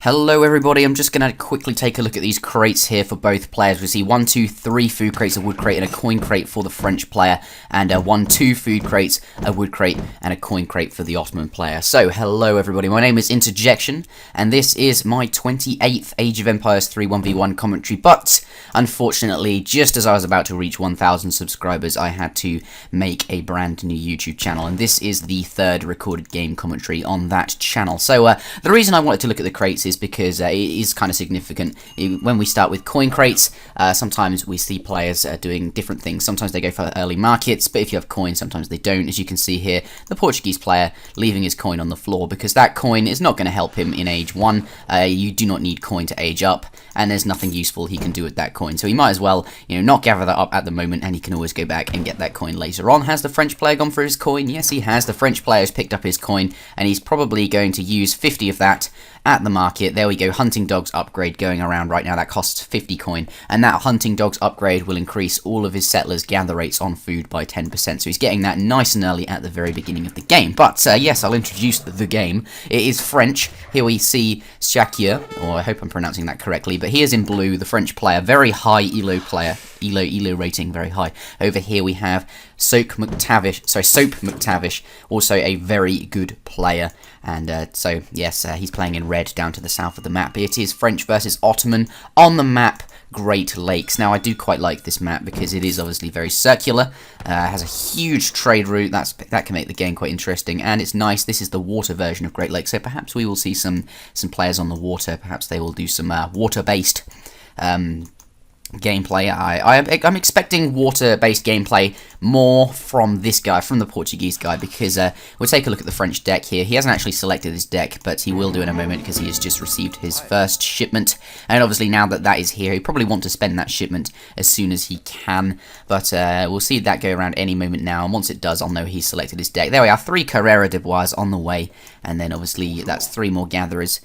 Hello everybody, I'm just going to quickly take a look at these crates here for both players. We see 1, 2, 3 food crates, a wood crate and a coin crate for the French player, and 1, 2 food crates, a wood crate and a coin crate for the Ottoman player. So, hello everybody, my name is Interjection, and this is my 28th Age of Empires 3 1v1 commentary, but unfortunately, just as I was about to reach 1,000 subscribers, I had to make a brand new YouTube channel, and this is the third recorded game commentary on that channel. So, the reason I wanted to look at the crates is because it is kind of significant. When we start with coin crates, sometimes we see players doing different things. Sometimes they go for early markets, but if you have coins, sometimes they don't. As you can see here, the Portuguese player leaving his coin on the floor because that coin is not going to help him in age 1. You do not need coin to age up, and there's nothing useful he can do with that coin. So he might as well, not gather that up at the moment, and he can always go back and get that coin later on. Has the French player gone for his coin? Yes, he has. The French player has picked up his coin, and he's probably going to use 50 of that at the market. There we go, hunting dogs upgrade going around right now. That costs 50 coin, and that hunting dogs upgrade will increase all of his settlers' gather rates on food by 10%. So he's getting that nice and early at the very beginning of the game. But yes, I'll introduce the game. It is French. Here we see Shakir, or I hope I'm pronouncing that correctly, but he is in blue, the French player, very high ELO player. ELO rating, very high. Over here we have Soap McTavish, also a very good player. And so, yes, he's playing in red down to the south of the map. It is French versus Ottoman on the map Great Lakes. Now, I do quite like this map because it is obviously very circular, has a huge trade route, that can make the game quite interesting, and it's nice. This is the water version of Great Lakes, so perhaps we will see some players on the water. Perhaps they will do some water-based gameplay. I'm expecting water-based gameplay more from this guy, from the Portuguese guy, because we'll take a look at the French deck here. He hasn't actually selected his deck, but he will do in a moment because he has just received his first shipment, and obviously now that that is here, he probably want to spend that shipment as soon as he can, but we'll see that go around any moment now, and once it does, I'll know he's selected his deck. There we are, 3 Carrera de Bois on the way, and then obviously that's 3 more gatherers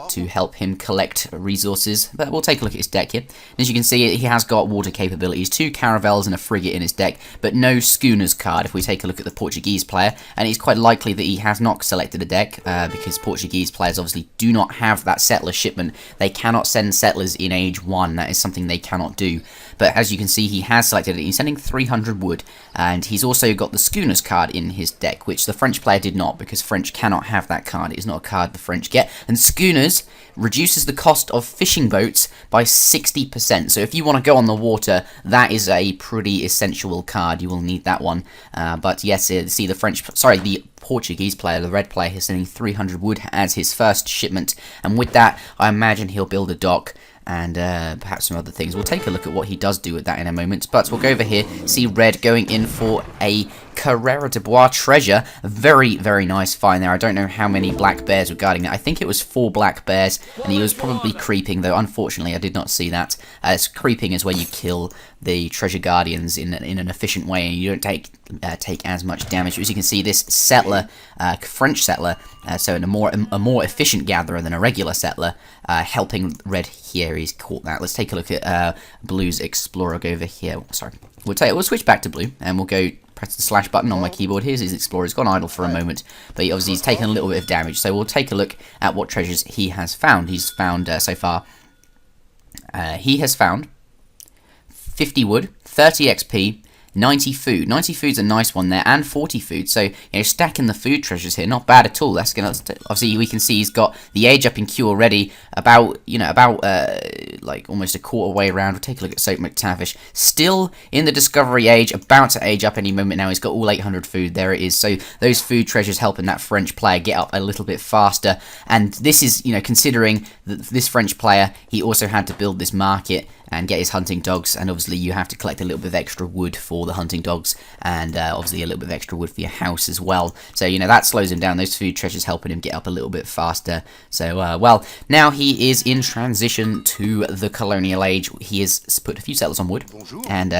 to help him collect resources. But we'll take a look at his deck here. As you can see, he has got water capabilities, 2 caravels and a frigate in his deck, but no schooners card if we take a look at the Portuguese player, and it's quite likely that he has not selected a deck, because Portuguese players obviously do not have that settler shipment. They cannot send settlers in age 1, that is something they cannot do. But as you can see, he has selected it. He's sending 300 wood, and he's also got the schooners card in his deck, which the French player did not, because French cannot have that card. It is not a card the French get, and schooners reduces the cost of fishing boats by 60%. So if you want to go on the water, that is a pretty essential card. You will need that one. But yes, see the Portuguese player, the red player, is sending 300 wood as his first shipment, and with that, I imagine he'll build a dock and perhaps some other things. We'll take a look at what he does do with that in a moment, but we'll go over here, see red going in for a Carrera de Bois treasure. A very, very nice find there. I don't know how many black bears were guarding it. I think it was 4 black bears, and he was probably creeping, though unfortunately I did not see that. Creeping is where you kill the treasure guardians in an efficient way, and you don't take as much damage. As you can see, this settler, French settler, so a more efficient gatherer than a regular settler, helping red here. He's caught that. Let's take a look at blue's explorer. Go over here. Sorry, we'll switch back to blue, and we'll go press the slash button on my keyboard. Here's his explorer. He's gone idle for a moment, but obviously he's taken a little bit of damage. So we'll take a look at what treasures he has found. He's found so far. He has found 50 wood, 30 XP, 90 food. 90 food's a nice one there, and 40 food. So, stacking the food treasures here, not bad at all. That's gonna obviously we can see he's got the age up in Q already. About like almost a quarter way around. We'll take a look at Soap McTavish, still in the discovery age, about to age up any moment now. He's got all 800 food. There it is. So those food treasures helping that French player get up a little bit faster. And this is considering that this French player, he also had to build this market and get his hunting dogs, and obviously you have to collect a little bit of extra wood for the hunting dogs, and obviously a little bit of extra wood for your house as well. So that slows him down. Those food treasures helping him get up a little bit faster. So well, now he is in transition to the colonial age. He has put a few settlers on wood, and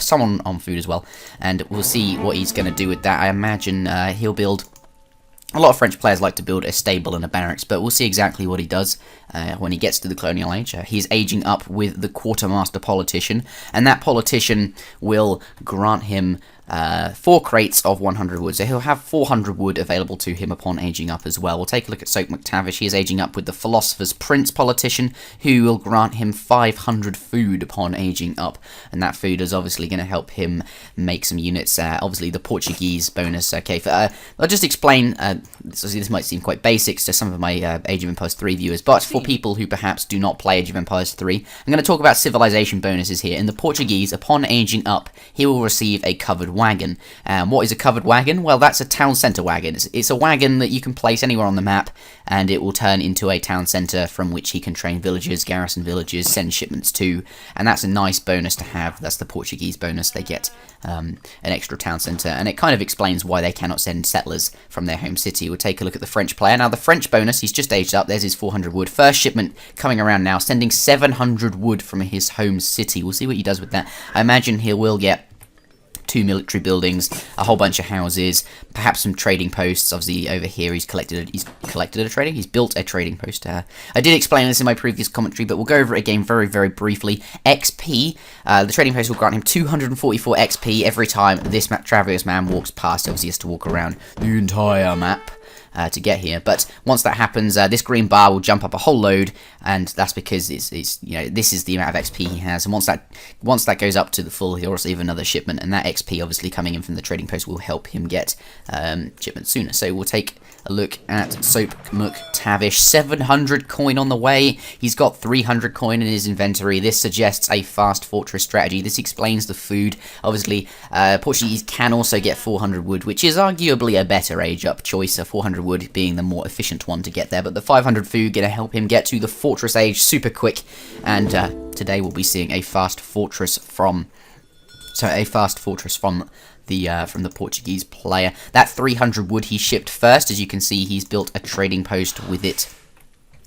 some on food as well, and we'll see what he's going to do with that. I imagine he'll build. A lot of French players like to build a stable and a barracks, but we'll see exactly what he does when he gets to the colonial age. He's aging up with the quartermaster politician, and that politician will grant him 4 crates of 100 wood, so he'll have 400 wood available to him upon aging up as well. We'll take a look at Soap McTavish. He is aging up with the Philosopher's Prince politician, who will grant him 500 food upon aging up, and that food is obviously going to help him make some units. Obviously, the Portuguese bonus. Okay, I'll just explain. This might seem quite basic to some of my Age of Empires 3 viewers, but for people who perhaps do not play Age of Empires 3, I'm going to talk about civilization bonuses here. In the Portuguese, upon aging up, he will receive a covered wagon. What is a covered wagon? Well, that's a town centre wagon. It's a wagon that you can place anywhere on the map, and it will turn into a town centre from which he can train villagers, garrison villages, send shipments to, and that's a nice bonus to have. That's the Portuguese bonus. They get an extra town centre, and it kind of explains why they cannot send settlers from their home city. We'll take a look at the French player. Now, the French bonus, he's just aged up. There's his 400 wood. First shipment coming around now, sending 700 wood from his home city. We'll see what he does with that. I imagine he will get 2 military buildings, a whole bunch of houses, perhaps some trading posts. Obviously, over here he's built a trading post. I did explain this in my previous commentary, but we'll go over it again very, very briefly. XP, the trading post will grant him 244 XP every time this traveller's man walks past. Obviously, he has to walk around the entire map to get here, but once that happens, this green bar will jump up a whole load, and that's because it's this is the amount of XP he has, and once that goes up to the full, he'll receive another shipment, and that XP obviously coming in from the trading post will help him get shipments sooner. So we'll take a look at Soap McTavish. 700 coin on the way. He's got 300 coin in his inventory. This suggests a fast fortress strategy. This explains the food. Obviously, Portuguese can also get 400 wood, which is arguably a better age up choice. 400 wood being the more efficient one to get there, but the 500 food gonna help him get to the fortress age super quick. And today we'll be seeing a fast fortress from the Portuguese player. That 300 wood he shipped first. As you can see, he's built a trading post with it.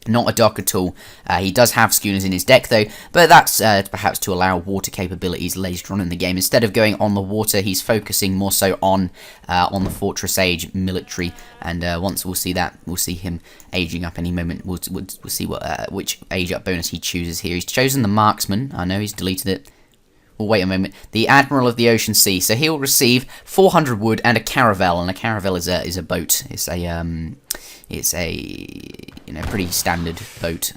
Not a dock at all. He does have schooners in his deck though, but that's perhaps to allow water capabilities later on in the game. Instead of going on the water, he's focusing more so on the Fortress Age military. And once we'll see that, we'll see him aging up any moment. We'll see what which age up bonus he chooses here. He's chosen the Marksman. I know he's deleted it. Well, wait a moment. The Admiral of the Ocean Sea. So he'll receive 400 wood and a caravel, and a caravel is a boat. It's a pretty standard boat.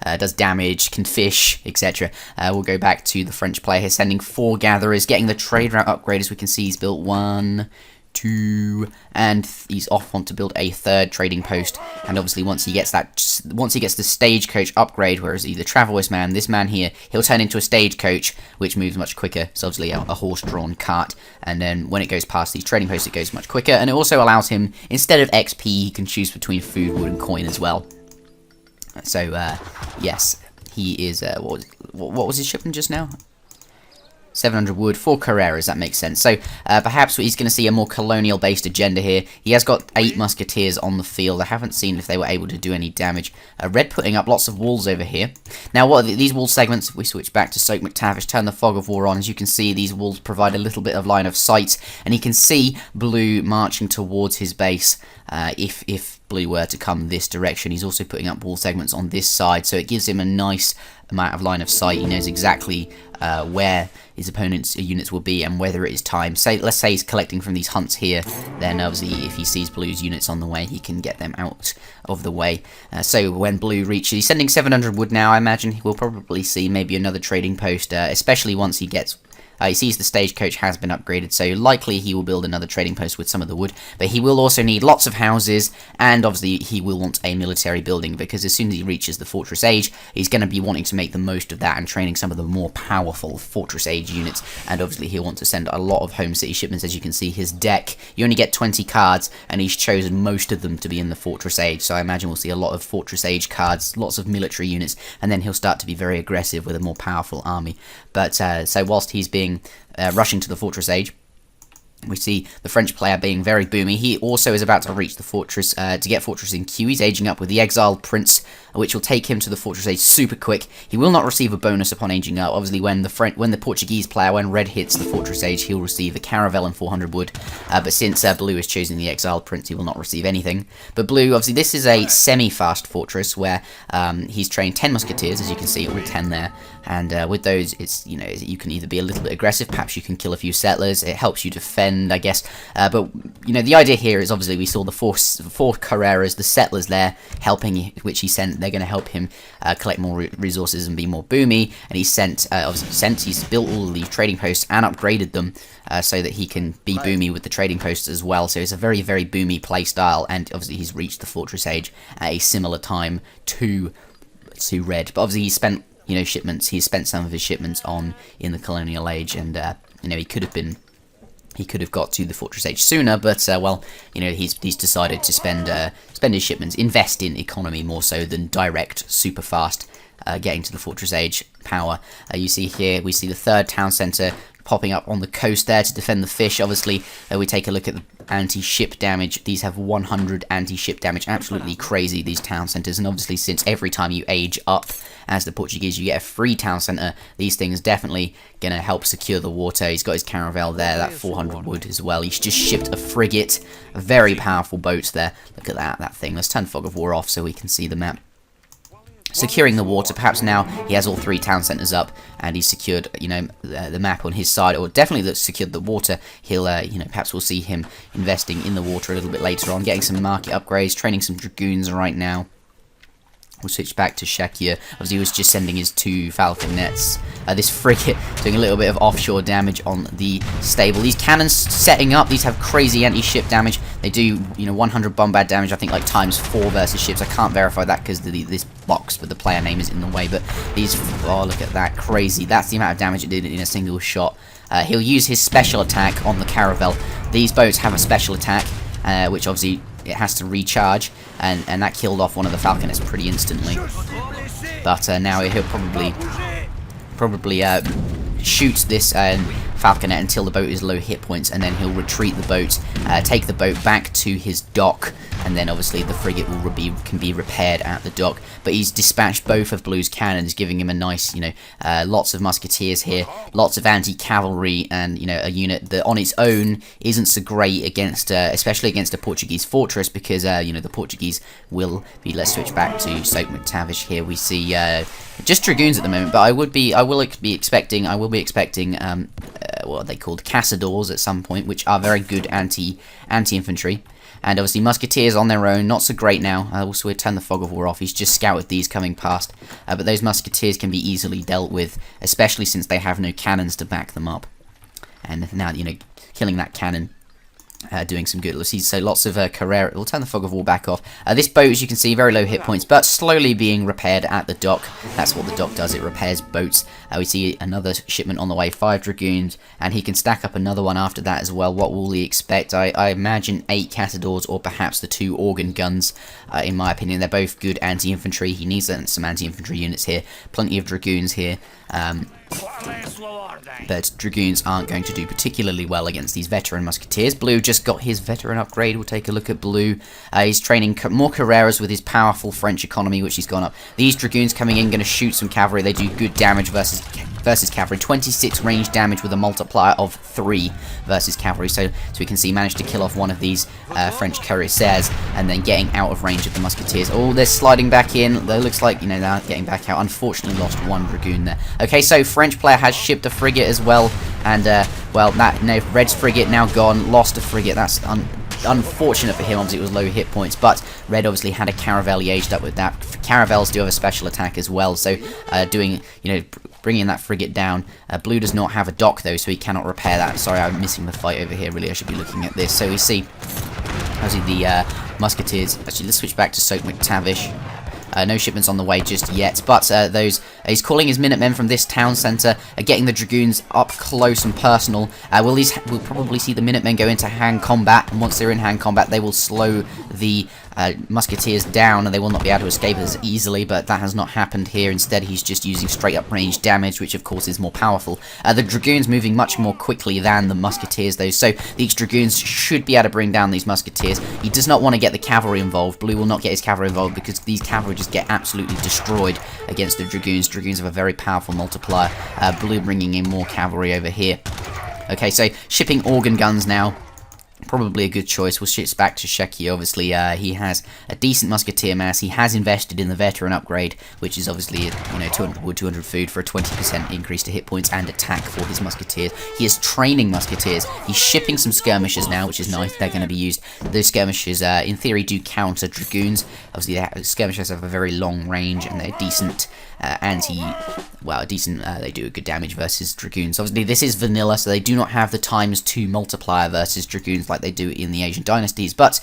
Does damage, can fish, etc. We'll go back to the French player here, sending 4 gatherers, getting the trade route upgrade. As we can see, he's built 1, 2, and he's off on to build a 3rd trading post. And obviously, once he gets the stagecoach upgrade, whereas the traveller's man, this man here, he'll turn into a stagecoach, which moves much quicker. So obviously, a horse-drawn cart. And then when it goes past these trading posts, it goes much quicker. And it also allows him, instead of XP, he can choose between food, wood, and coin as well. So yes, he is. What was his shipment just now? 700 wood, 4 Carreras, that makes sense. So, perhaps he's going to see a more colonial-based agenda here. He has got 8 musketeers on the field. I haven't seen if they were able to do any damage. Red putting up lots of walls over here. Now, what are these wall segments? If we switch back to Soap McTavish, turn the Fog of War on. As you can see, these walls provide a little bit of line of sight, and he can see Blue marching towards his base. If Blue were to come this direction, he's also putting up wall segments on this side, so it gives him a nice amount of line of sight. He knows exactly where his opponent's units will be and whether it is time. Let's say he's collecting from these hunts here, then obviously if he sees Blue's units on the way, he can get them out of the way. So when Blue reaches, he's sending 700 wood now. I imagine we'll probably see maybe another trading post, especially once he gets... he sees the stagecoach has been upgraded, so likely he will build another trading post with some of the wood. But he will also need lots of houses, and obviously he will want a military building, because as soon as he reaches the Fortress Age, he's going to be wanting to make the most of that and training some of the more powerful Fortress Age units. And obviously he'll want to send a lot of home city shipments. As you can see, his deck, you only get 20 cards, and he's chosen most of them to be in the Fortress Age. So I imagine we'll see a lot of Fortress Age cards, lots of military units, and then he'll start to be very aggressive with a more powerful army. But so whilst he's being rushing to the Fortress Age, We see the French player being very boomy. He also is about to reach the fortress to get fortress in queue. He's aging up with the exiled prince, which will take him to the fortress age super quick. He will not receive a bonus upon aging up. Obviously, when the Portuguese player, when red hits the fortress age, he'll receive a caravel and 400 wood. But since blue is choosing the exiled prince, he will not receive anything. But blue, obviously, this is a semi-fast fortress where he's trained 10 musketeers, as you can see, all 10 there. And with those, it's, you know, you can either be a little bit aggressive, perhaps you can kill a few settlers. It helps you defend, I guess. But you know, the idea here is obviously we saw the four Carreras, the settlers there helping, which he sent. They're going to help him collect more resources and be more boomy. And he's he's built all of these trading posts and upgraded them so that he can be boomy with the trading posts as well. So it's a very, very boomy play style. And obviously he's reached the fortress age at a similar time to red. But obviously he spent, you know, shipments. He's spent some of his shipments in the colonial age, and you know, he could have got to the fortress age sooner, but well, you know, he's decided to spend his shipments, invest in economy more so than direct, super fast getting to the fortress age power. You see here, we see the third town centre popping up on the coast there to defend the fish. Obviously, we take a look at the anti-ship damage. These have 100 anti-ship damage. Absolutely crazy, these town centres. And obviously, since every time you age up as the Portuguese, you get a free town centre, these things definitely going to help secure the water. He's got his caravel there, that 400 wood as well. He's just shipped a frigate, a very powerful boat there. Look at that thing. Let's turn Fog of War off so we can see the map. Securing the water, perhaps now he has all 3 town centres up, and he's secured, you know, the map on his side, or definitely secured the water. He'll, you know, perhaps we'll see him investing in the water a little bit later on, getting some market upgrades, training some dragoons right now. We'll switch back to Shakir. Obviously, he was just sending his 2 falcon nets. This frigate doing a little bit of offshore damage on the stable. These cannons setting up. These have crazy anti-ship damage. They do, you know, 100 bombard damage. I think like ×4 versus ships. I can't verify that because this box with the player name is in the way. But these, oh, look at that, crazy. That's the amount of damage it did in a single shot. He'll use his special attack on the caravel. These boats have a special attack, which obviously it has to recharge, and that killed off one of the falconets pretty instantly. But now he'll probably shoot this falconet until the boat is low hit points, and then he'll retreat the boat, take the boat back to his dock, and then obviously the frigate can be repaired at the dock. But he's dispatched both of Blue's cannons, giving him a nice, you know, lots of musketeers here, lots of anti-cavalry, and, you know, a unit that on its own isn't so great against, especially against a Portuguese fortress, because, you know, the Portuguese will be. Let's switch back to Soap McTavish here. We see just dragoons at the moment, but I will be expecting what are they called, caçadores at some point, which are very good anti-infantry. And obviously musketeers on their own, not so great now. Also, we'll turn the Fog of War off. He's just scouted these coming past. But those musketeers can be easily dealt with, especially since they have no cannons to back them up. And now, you know, killing that cannon, doing some good. Let's see, so lots of Carrera. We'll turn the Fog of War back off. This boat, as you can see, very low hit points, but slowly being repaired at the dock. That's what the dock does. It repairs boats. We see another shipment on the way, 5 dragoons, and he can stack up another one after that as well. What will he expect? I imagine 8 caçadores, or perhaps the 2 organ guns. In my opinion, they're both good anti-infantry. He needs some anti-infantry units here. Plenty of dragoons here. But dragoons aren't going to do particularly well against these veteran musketeers. Blue just got his veteran upgrade. We'll take a look at Blue. He's training more Carreras with his powerful French economy, which he's gone up. These dragoons coming in, going to shoot some cavalry. They do good damage versus cavalry. 26 range damage with a multiplier of 3 versus cavalry. So we can see managed to kill off one of these French cuirassiers, and then getting out of range of the musketeers. Oh, they're sliding back in. It looks like, you know, they're getting back out. Unfortunately, lost 1 dragoon there. Okay, so French player has shipped a frigate as well, and well, Red's frigate now gone, lost a frigate. That's unfortunate for him. Obviously, it was low hit points, but Red obviously had a caravel. He aged up with that. Caravels do have a special attack as well, so doing, you know, bringing that frigate down. Blue does not have a dock though, so he cannot repair that. Sorry, I'm missing the fight over here. Really, I should be looking at this. So we see, obviously, the musketeers. Actually, let's switch back to Soap McTavish. No shipments on the way just yet, but he's calling his Minutemen from this town centre, getting the dragoons up close and personal. We'll probably see the Minutemen go into hand combat, and once they're in hand combat, they will slow the musketeers down, and they will not be able to escape as easily, but that has not happened here. Instead, he's just using straight up range damage, which of course is more powerful. The dragoons moving much more quickly than the musketeers, though, so these dragoons should be able to bring down these musketeers. He does not want to get the cavalry involved. Blue will not get his cavalry involved because these cavalry just get absolutely destroyed against the dragoons. Dragoons have a very powerful multiplier. Blue bringing in more cavalry over here. Okay, so shipping organ guns now. Probably a good choice. We'll shift back to Sheki. Obviously, he has a decent musketeer mass. He has invested in the veteran upgrade, which is obviously, 200 wood, 200 food for a 20% increase to hit points and attack for his musketeers. He is training musketeers. He's shipping some skirmishers now, which is nice. They're going to be used. Those skirmishers, in theory, do counter dragoons. Obviously, skirmishers have a very long range, and they're decent they do a good damage versus dragoons. Obviously, this is vanilla, so they do not have the ×2 multiplier versus dragoons like they do in the Asian dynasties, but,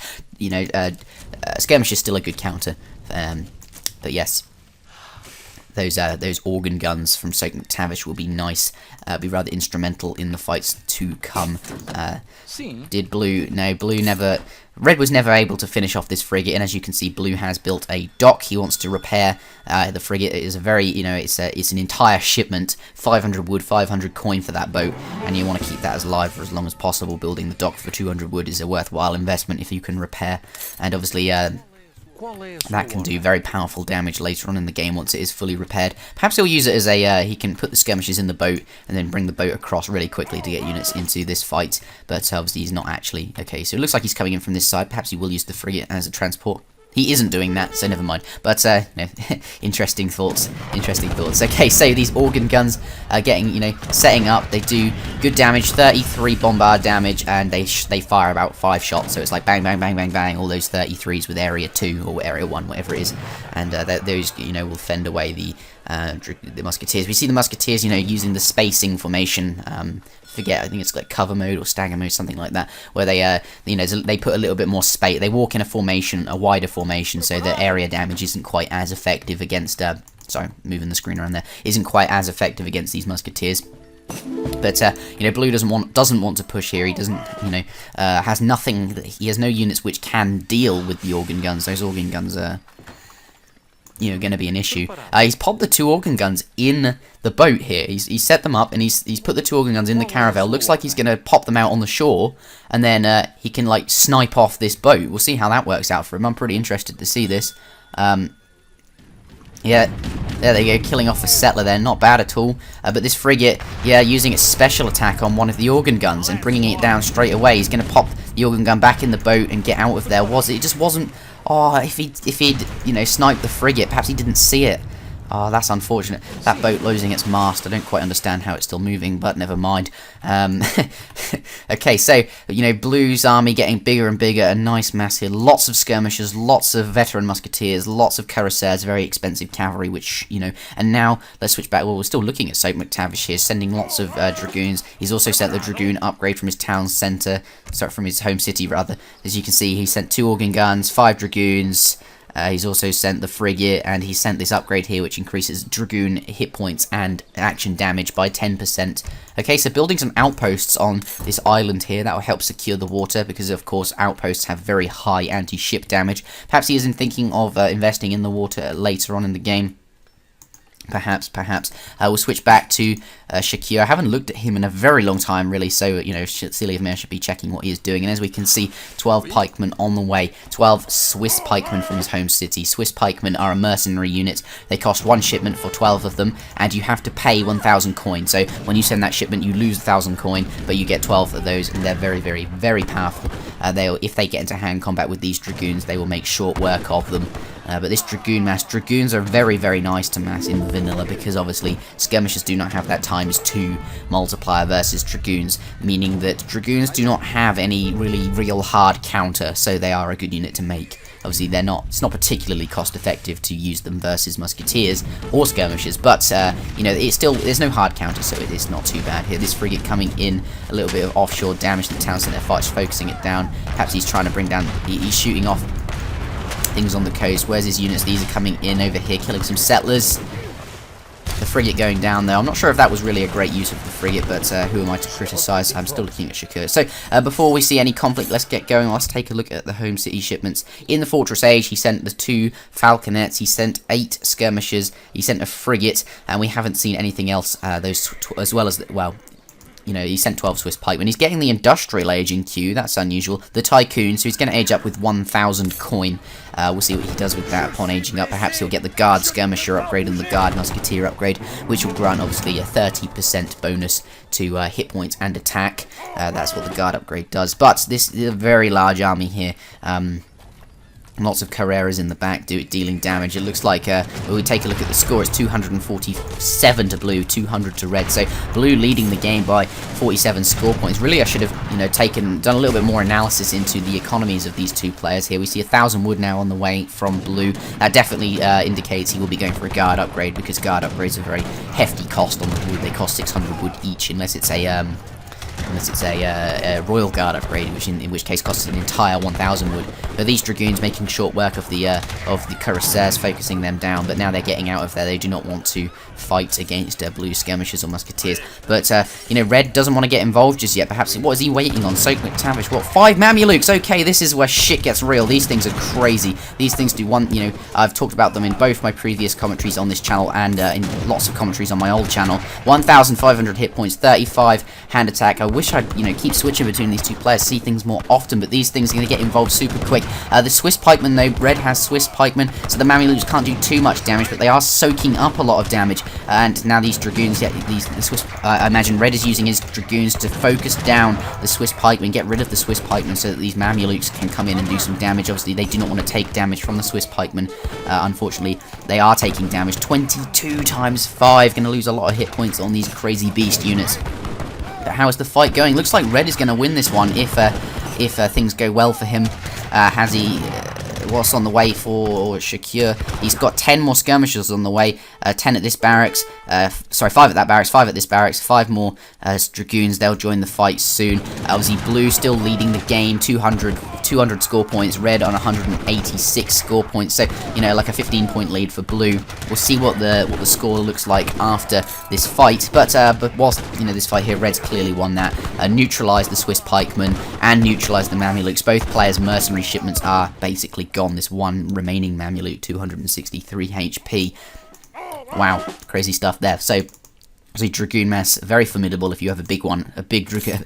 skirmish is still a good counter. But yes, those organ guns from Soak McTavish will be nice, be rather instrumental in the fights to come. Did Blue? No, Blue never... Red was never able to finish off this frigate, and as you can see, Blue has built a dock. He wants to repair the frigate. It is a very, it's an entire shipment, 500 wood, 500 coin for that boat, and you want to keep that as alive for as long as possible. Building the dock for 200 wood is a worthwhile investment if you can repair, and obviously that can do very powerful damage later on in the game once it is fully repaired. Perhaps he'll use it as a, he can put the skirmishes in the boat and then bring the boat across really quickly to get units into this fight, but obviously he's not actually. Okay, so it looks like he's coming in from this side. Perhaps he will use the frigate as a transport. He isn't doing that, so never mind. But, interesting thoughts. Interesting thoughts. Okay, so these organ guns are getting, setting up. They do good damage, 33 bombard damage, and they fire about 5 shots. So it's like bang, bang, bang, bang, bang, all those 33s with area 2 or area 1, whatever it is. And those, will fend away the musketeers. We see the musketeers, using the spacing formation. I think it's like cover mode or stagger mode, something like that, where they, they put a little bit more space. They walk in a formation, a wider formation, so the area damage isn't quite as effective against. Sorry, moving the screen around there, isn't quite as effective against these musketeers. But Blue doesn't want to push here. He doesn't, has nothing. He has no units which can deal with the organ guns. Those organ guns are, going to be an issue. He's popped the 2 organ guns in the boat here. He's set them up, and he's put the 2 organ guns in the caravel. Looks like he's going to pop them out on the shore, and then he can, snipe off this boat. We'll see how that works out for him. I'm pretty interested to see this. Yeah, there they go, killing off the settler there, not bad at all. But this frigate, using its special attack on one of the organ guns and bringing it down straight away. He's going to pop the organ gun back in the boat and get out of there. It just wasn't... Oh, if he'd sniped the frigate, perhaps he didn't see it. Oh, that's unfortunate. That boat losing its mast. I don't quite understand how it's still moving, but never mind. Okay, so, Blue's army getting bigger and bigger. A nice mass here. Lots of skirmishers, lots of veteran musketeers, lots of cuirassiers, very expensive cavalry, which, and now, let's switch back. Well, we're still looking at Soap McTavish here, sending lots of dragoons. He's also sent the dragoon upgrade from his town centre, from his home city, rather. As you can see, he sent 2 organ guns, 5 dragoons. He's also sent the frigate, and he sent this upgrade here, which increases dragoon hit points and action damage by 10%. Okay, so building some outposts on this island here, that will help secure the water, because of course outposts have very high anti-ship damage. Perhaps he isn't thinking of investing in the water later on in the game. Perhaps. We'll switch back to Shakir. I haven't looked at him in a very long time, really, so, silly of me, I should be checking what he is doing. And as we can see, 12 pikemen on the way. 12 Swiss pikemen from his home city. Swiss pikemen are a mercenary unit. They cost 1 shipment for 12 of them, and you have to pay 1,000 coin. So when you send that shipment, you lose 1,000 coin, but you get 12 of those, and they're very, very, very powerful. If they get into hand combat with these dragoons, they will make short work of them. But this dragoon mass, dragoons are very, very nice to mass in vanilla, because obviously skirmishers do not have that ×2 multiplier versus dragoons, meaning that dragoons do not have any real hard counter, so they are a good unit to make. Obviously, it's not particularly cost effective to use them versus musketeers or skirmishers, but it's still, there's no hard counter, so it is not too bad here. This frigate coming in, a little bit of offshore damage to the town centre, focusing it down. Perhaps he's trying to bring down, he's shooting off things on the coast. Where's his units? These are coming in over here, killing some settlers. The frigate going down there. I'm not sure if that was really a great use of the frigate, but who am I to criticise? I'm still looking at Shakur. So before we see any conflict, let's get going. Let's take a look at the home city shipments. In the Fortress Age, he sent the 2 falconets, he sent 8 skirmishers, he sent a frigate, and we haven't seen anything else, as well as, well, you know, he sent 12 Swiss pikemen. He's getting the industrial age in queue. That's unusual. The tycoon, so he's going to age up with 1,000 coin. We'll see what he does with that upon aging up. Perhaps he'll get the guard skirmisher upgrade and the guard musketeer upgrade, which will grant obviously a 30% bonus to hit points and attack. That's what the guard upgrade does. But this is a very large army here. Lots of Carreras in the back dealing damage. It looks like, when we take a look at the score, it's 247 to blue, 200 to red. So blue leading the game by 47 score points. Really, I should have, you know, done a little bit more analysis into the economies of these two players here. We see 1,000 wood now on the way from blue. That definitely indicates he will be going for a guard upgrade, because guard upgrades are a very hefty cost on the wood. They cost 600 wood each, unless it's a Royal Guard upgrade, in which case costs an entire 1,000 wood. But these Dragoons making short work of the Cuirassiers, focusing them down, but now they're getting out of there. They do not want to fight against blue skirmishers or musketeers. But, you know, red doesn't want to get involved just yet. Perhaps, what is he waiting on? Soak McTavish, what, 5 Mamelukes? Okay, this is where shit gets real. These things are crazy. These things do you know, I've talked about them in both my previous commentaries on this channel and in lots of commentaries on my old channel. 1,500 hit points, 35 hand attack. I wish I'd, you know, keep switching between these two players, see things more often, but these things are going to get involved super quick. The Swiss pikemen, though, red has Swiss pikemen, so the Mamelukes can't do too much damage, but they are soaking up a lot of damage. And now these Dragoons, the Swiss, I imagine red is using his Dragoons to focus down the Swiss pikemen, get rid of the Swiss pikemen so that these Mamelukes can come in and do some damage. Obviously, they do not want to take damage from the Swiss pikemen. Unfortunately, they are taking damage. 22 times 5, going to lose a lot of hit points on these crazy beast units. But how is the fight going? Looks like red is going to win this one if things go well for him. Has he... what's on the way for Shakur? He's got 10 more skirmishers on the way. 10 at this barracks. Sorry, 5 at that barracks, 5 at this barracks, 5 more Dragoons. They'll join the fight soon. Obviously, blue still leading the game, 200 score points. Red on 186 score points. So, you know, like a 15-point lead for blue. We'll see what the score looks like after this fight. But whilst, you know, this fight here, red's clearly won that. Neutralized the Swiss pikemen and neutralized the Mamelukes. Both players' mercenary shipments are basically gone. This one remaining Mameluke, 263 HP. Wow, crazy stuff there. So, Dragoon mass, very formidable if you have a big one. A big Dragoon,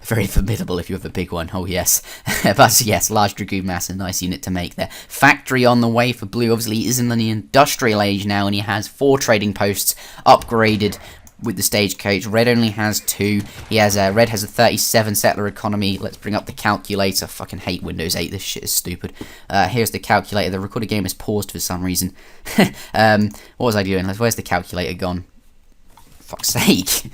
very formidable if you have a big one. Oh yes, but yes, large Dragoon mass, a nice unit to make there. Factory on the way for blue. Obviously, he is in the industrial age now, and he has 4 trading posts upgraded with the stagecoach. Red only has 2. He has red has a 37 settler economy. Let's bring up the calculator. Fucking hate Windows 8. This shit is stupid. Here's the calculator. The recorded game is paused for some reason. What was I doing? Where's the calculator gone? Fuck's sake.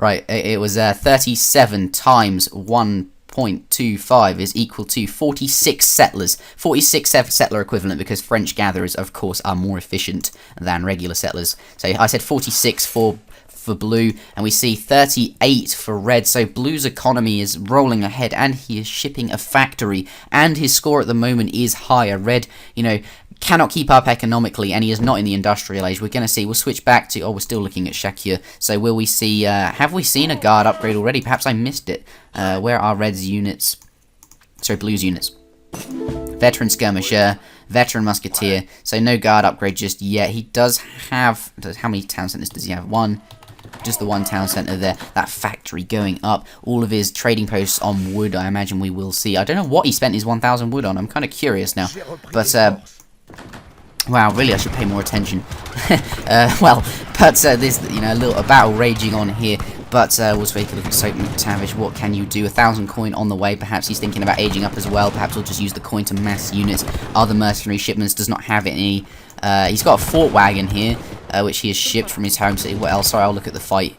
Right, it was 37 times 1.25 is equal to 46 settlers. 46 settler equivalent, because French gatherers, of course, are more efficient than regular settlers. So I said 46 for blue, and we see 38 for red. So blue's economy is rolling ahead, and he is shipping a factory, and his score at the moment is higher. Red, you know, cannot keep up economically, and he is not in the industrial age. We're going to see. We'll switch back to... Oh, we're still looking at Shakur. So will we see... have we seen a guard upgrade already? Perhaps I missed it. Where are red's units? Sorry, blue's units. Veteran skirmisher, veteran musketeer. So no guard upgrade just yet. He does have... How many town centers does he have? 1. Just the 1 town center there. That factory going up. All of his trading posts on wood, I imagine we will see. I don't know what he spent his 1,000 wood on. I'm kind of curious now. But... wow, really, I should pay more attention. Well, but there's, you know, a battle raging on here. But we'll take a look at Soap McTavish. What can you do? 1,000 coin on the way. Perhaps he's thinking about aging up as well. Perhaps he'll just use the coin to mass units. Other mercenary shipments does not have any. He's got a fort wagon here, which he has shipped from his home city. What else? Sorry, I'll look at the fight.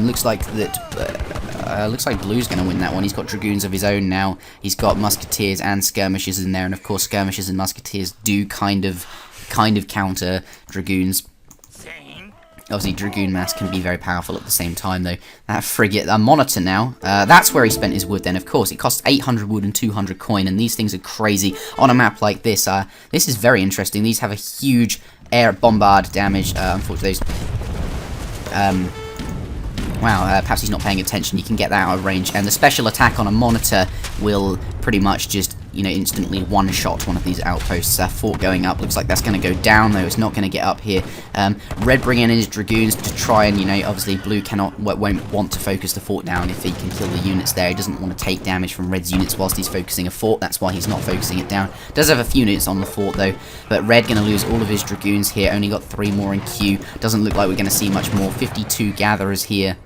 Looks like that. Looks like blue's going to win that one. He's got dragoons of his own now. He's got musketeers and skirmishers in there, and of course skirmishers and musketeers do kind of counter dragoons. Obviously, Dragoon mass can be very powerful at the same time, though. That frigate, a monitor now, that's where he spent his wood then, of course. It costs 800 wood and 200 coin, and these things are crazy on a map like this. This is very interesting. These have a huge air bombard damage. Unfortunately, wow, perhaps he's not paying attention. You can get that out of range, and the special attack on a monitor will pretty much just, you know, instantly one-shot one of these outposts. Fort going up, looks like that's going to go down, though. It's not going to get up here. Red bringing in his dragoons to try and, you know, obviously Blue won't want to focus the fort down if he can kill the units there. He doesn't want to take damage from Red's units whilst he's focusing a fort. That's why he's not focusing it down. Does have a few units on the fort, though, but Red going to lose all of his dragoons here. Only got 3 more in queue. Doesn't look like we're going to see much more. 52 gatherers here.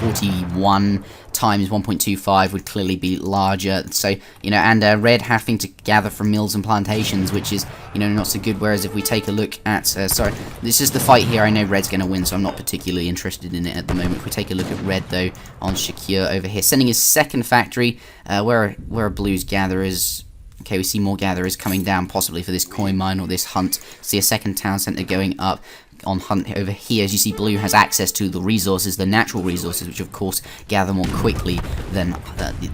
41 times 1.25 would clearly be larger, so, you know, and Red having to gather from mills and plantations, which is, you know, not so good. Whereas if we take a look at, sorry, this is the fight here. I know Red's going to win, so I'm not particularly interested in it at the moment. If we take a look at Red, though, on Shakir over here, sending his second factory, where are Blue's gatherers? Okay, we see more gatherers coming down, possibly for this coin mine or this hunt. See a second town centre going up on hunt over here. As you see, Blue has access to the resources, the natural resources, which of course gather more quickly than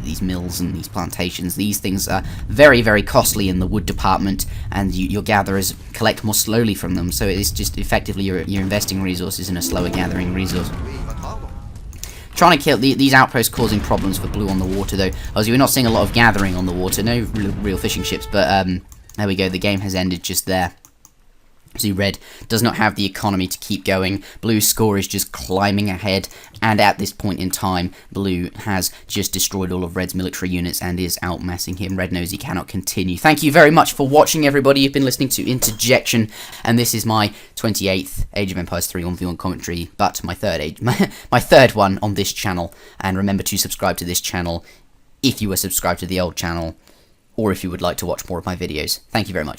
these mills and these plantations. These things are very, very costly in the wood department, and your gatherers collect more slowly from them. So it's just effectively you're investing resources in a slower gathering resource. Trying to kill these outposts, causing problems for Blue on the water, though. Obviously, we're not seeing a lot of gathering on the water, no real fishing ships, but there we go. The game has ended just there. See, Red does not have the economy to keep going. Blue's score is just climbing ahead, and at this point in time, Blue has just destroyed all of Red's military units and is outmassing him. Red knows he cannot continue. Thank you very much for watching, everybody. You've been listening to Interjection, and this is my 28th Age of Empires 3 1v1 commentary, but my third one on this channel. And remember to subscribe to this channel if you were subscribed to the old channel, or if you would like to watch more of my videos. Thank you very much.